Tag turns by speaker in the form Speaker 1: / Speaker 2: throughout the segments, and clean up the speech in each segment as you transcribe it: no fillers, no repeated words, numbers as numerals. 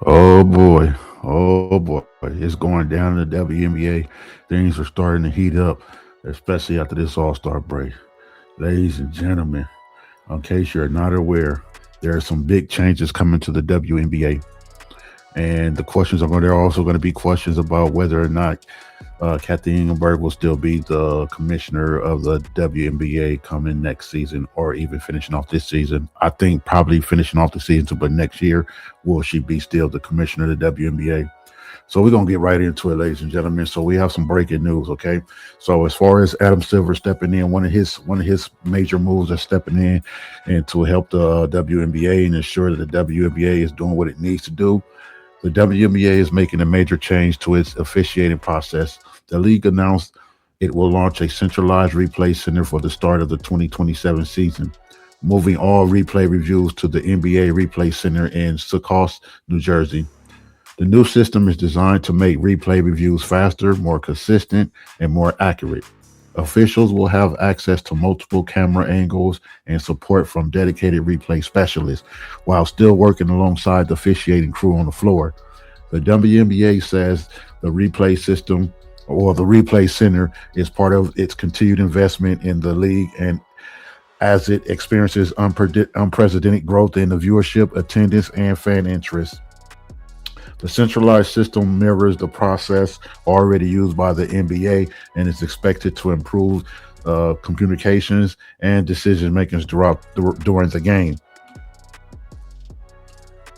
Speaker 1: Oh boy. Oh boy. It's going down in the WNBA. Things are starting to heat up, especially after this All-Star break. Ladies and gentlemen, in case you're not aware, there are some big changes coming to the WNBA. And the questions are going. There are also going to be questions about whether or not Cathy Engelbert will still be the commissioner of the WNBA coming next season, or even finishing off this season. I think probably finishing off the season, but next year will she be still the commissioner of the WNBA? So we're gonna get right into it, ladies and gentlemen. So we have some breaking news, okay? So as far as Adam Silver stepping in, one of his major moves are stepping in and to help the WNBA and ensure that the WNBA is doing what it needs to do. The WNBA is making a major change to its officiating process. The league announced it will launch a centralized replay center for the start of the 2027 season, moving all replay reviews to the NBA Replay Center in Secaucus, New Jersey. The new system is designed to make replay reviews faster, more consistent, and more accurate. Officials will have access to multiple camera angles and support from dedicated replay specialists while still working alongside the officiating crew on the floor. The WNBA says the replay system or the replay center is part of its continued investment in the league and as it experiences unprecedented growth in the viewership, attendance, and fan interest. The centralized system mirrors the process already used by the NBA and is expected to improve communications and decision making during the game.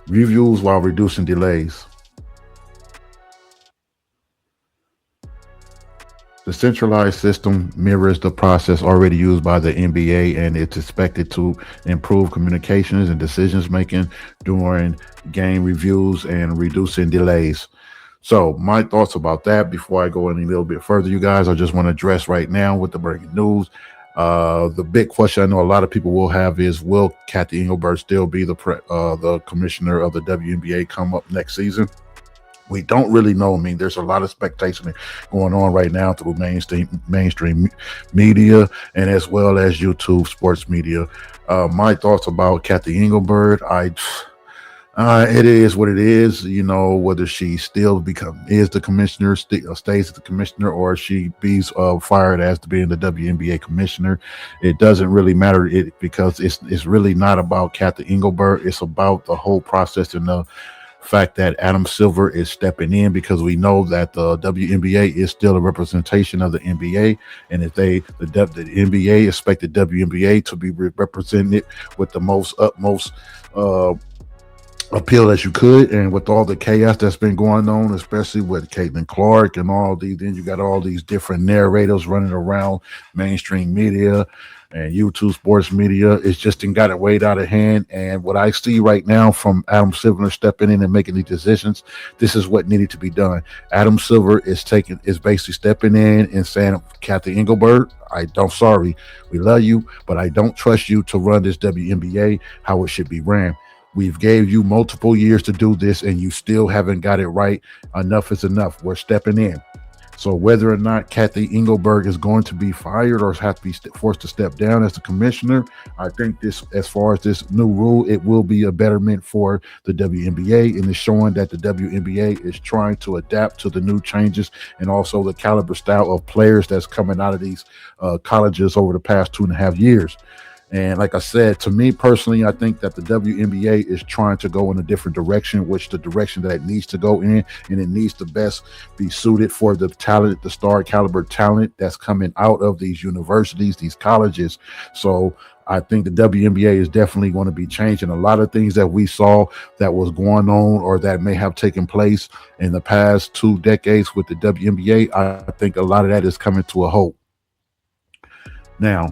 Speaker 1: Reviews while reducing delays. The centralized system mirrors the process already used by the NBA and it's expected to improve communications and decisions making during game reviews and reducing delays. So, my thoughts about that before I go any little bit further, you guys, I just want to address right now with the breaking news. The big question I know a lot of people will have is: will Cathy Engelbert still be the commissioner of the WNBA come up next season? We don't really know. I mean, there's a lot of speculation going on right now through mainstream media and as well as YouTube sports media. My thoughts about Cathy Engelbert, it is what it is. You know, whether she still is the commissioner, stays as the commissioner, or she be fired as to being the WNBA commissioner, it doesn't really matter. Because it's really not about Cathy Engelbert. It's about the whole process and the fact that Adam Silver is stepping in, because we know that the WNBA is still a representation of the NBA, and if the NBA expect the WNBA to be represented with the most utmost appeal as you could, and with all the chaos that's been going on, especially with Caitlin Clark and all these, then you got all these different narrators running around mainstream media and YouTube sports media. It's just got it way out of hand. And what I see right now from Adam Silver stepping in and making these decisions, this is what needed to be done. Adam Silver is basically stepping in and saying, Cathy Engelbert, sorry, we love you, but I don't trust you to run this WNBA how it should be ran. We've gave you multiple years to do this and you still haven't got it right. Enough is enough. We're stepping in. So whether or not Cathy Engelberg is going to be fired or have to be forced to step down as the commissioner, I think as far as this new rule, it will be a betterment for the WNBA, and it's showing that the WNBA is trying to adapt to the new changes and also the caliber style of players that's coming out of these colleges over the past 2.5 years. And like I said, to me personally, I think that the WNBA is trying to go in a different direction, which the direction that it needs to go in, and it needs to best be suited for the talent, the star caliber talent that's coming out of these universities, these colleges. So I think the WNBA is definitely going to be changing a lot of things that we saw that was going on or that may have taken place in the past 2 decades with the WNBA. I think a lot of that is coming to a halt. Now,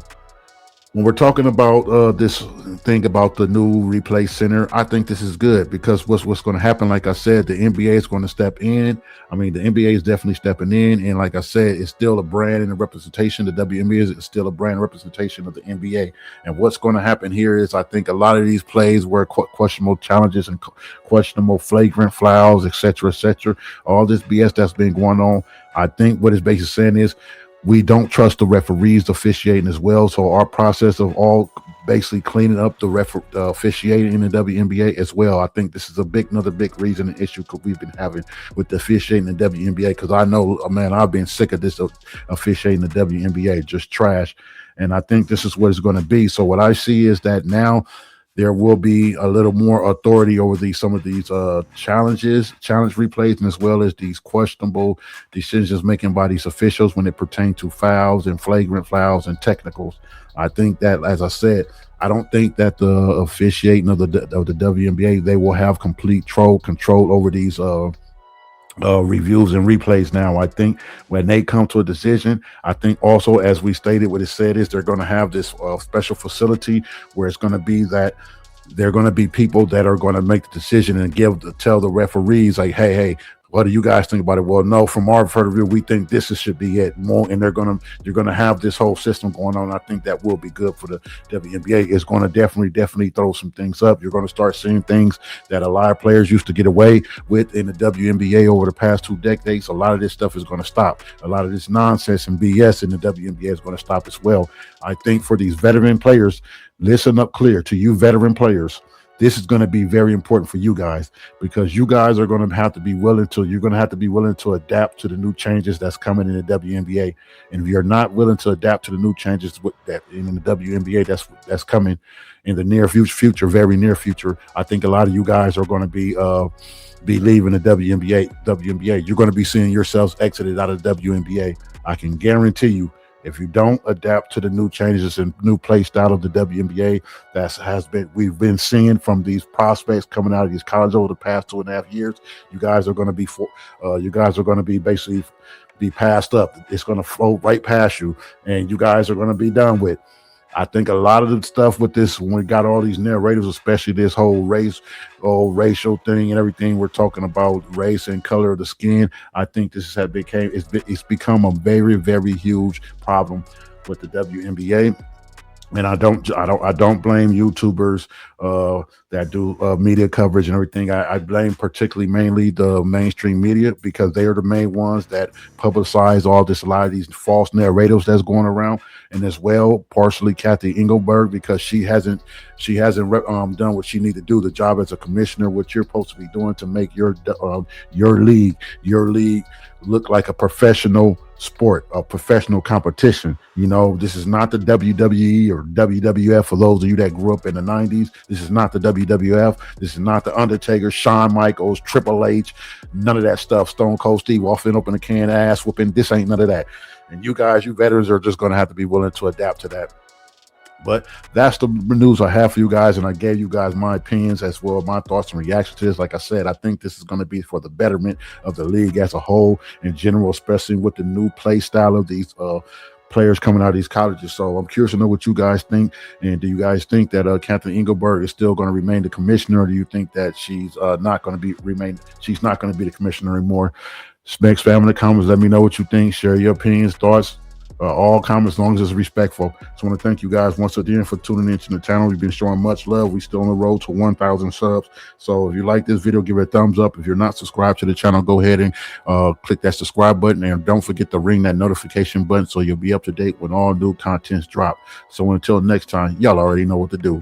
Speaker 1: when we're talking about this thing about the new replay center, I think this is good because what's going to happen, like I said, the NBA is going to step in. I mean, the NBA is definitely stepping in. And like I said, it's still a brand and a representation. The WNBA is still a brand representation of the NBA. And what's going to happen here is I think a lot of these plays were questionable challenges and questionable flagrant fouls, et cetera, all this BS that's been going on. I think what it's basically saying is, we don't trust the referees officiating as well. So our process of all basically cleaning up the officiating in the WNBA as well. I think this is another big reason and issue we've been having with the officiating in the WNBA, because I know, man, I've been sick of this officiating the WNBA, just trash. And I think this is what it's going to be. So what I see is that now there will be a little more authority over some of these challenge replays, and as well as these questionable decisions making by these officials when it pertains to fouls and flagrant fouls and technicals. I think that, as I said, I don't think that the officiating of the WNBA, they will have complete control over these reviews and replays. Now I think when they come to a decision, I think also, as we stated, what it said is they're going to have this special facility where it's going to be that there are going to be people that are going to make the decision and tell the referees, like, hey, what do you guys think about it? Well, no, from our point of view, we think this should be it. And you're going to have this whole system going on. I think that will be good for the WNBA. It's going to definitely throw some things up. You're going to start seeing things that a lot of players used to get away with in the WNBA over the past 2 decades. A lot of this stuff is going to stop. A lot of this nonsense and BS in the WNBA is going to stop as well. I think for these veteran players, listen up clear to you veteran players. This is going to be very important for you guys, because you guys are going to have to be willing to adapt to the new changes that's coming in the WNBA. And if you're not willing to adapt to the new changes that in the WNBA that's coming in the near future, very near future, I think a lot of you guys are going to be leaving the WNBA. You're going to be seeing yourselves exited out of the WNBA. I can guarantee you, if you don't adapt to the new changes and new play style of the WNBA we've been seeing from these prospects coming out of these colleges over the past 2.5 years, you guys are going to be basically be passed up. It's going to float right past you, and you guys are going to be done with. I think a lot of the stuff with this, when we got all these narrators, especially this whole racial thing and everything, we're talking about race and color of the skin. I think this it's become a very, very huge problem with the WNBA. And I don't blame YouTubers that do media coverage and everything. I blame mainly the mainstream media, because they are the main ones that publicize a lot of these false narratives that's going around, and as well partially Cathy Engelbert, because she hasn't done what she need to do, the job as a commissioner, what you're supposed to be doing to make your league look like a professional sport, a professional competition. This is not the WWE or WWF. For those of you that grew up in the 90s, this is not the WWF. This is not the Undertaker, Shawn Michaels, Triple H, none of that stuff. Stone Cold Steve Austin open a can ass whooping. This ain't none of that. And you veterans are just going to have to be willing to adapt to that. But that's the news I have for you guys, and I gave you guys my opinions as well, my thoughts and reactions to this. Like I said, I think this is going to be for the betterment of the league as a whole in general, especially with the new play style of these players coming out of these colleges. So I'm curious to know what you guys think. And do you guys think that Cathy Engelbert is still going to remain the commissioner, or do you think that she's not going to be the commissioner anymore? Specs family in the comments, let me know what you think. Share your opinions, thoughts. All comments, as long as it's respectful. So I want to thank you guys once again for tuning into the channel. We've been showing much love. We're still on the road to 1,000 subs. So if you like this video, give it a thumbs up. If you're not subscribed to the channel, go ahead and click that subscribe button, and don't forget to ring that notification button so you'll be up to date when all new contents drop. So until next time, y'all already know what to do.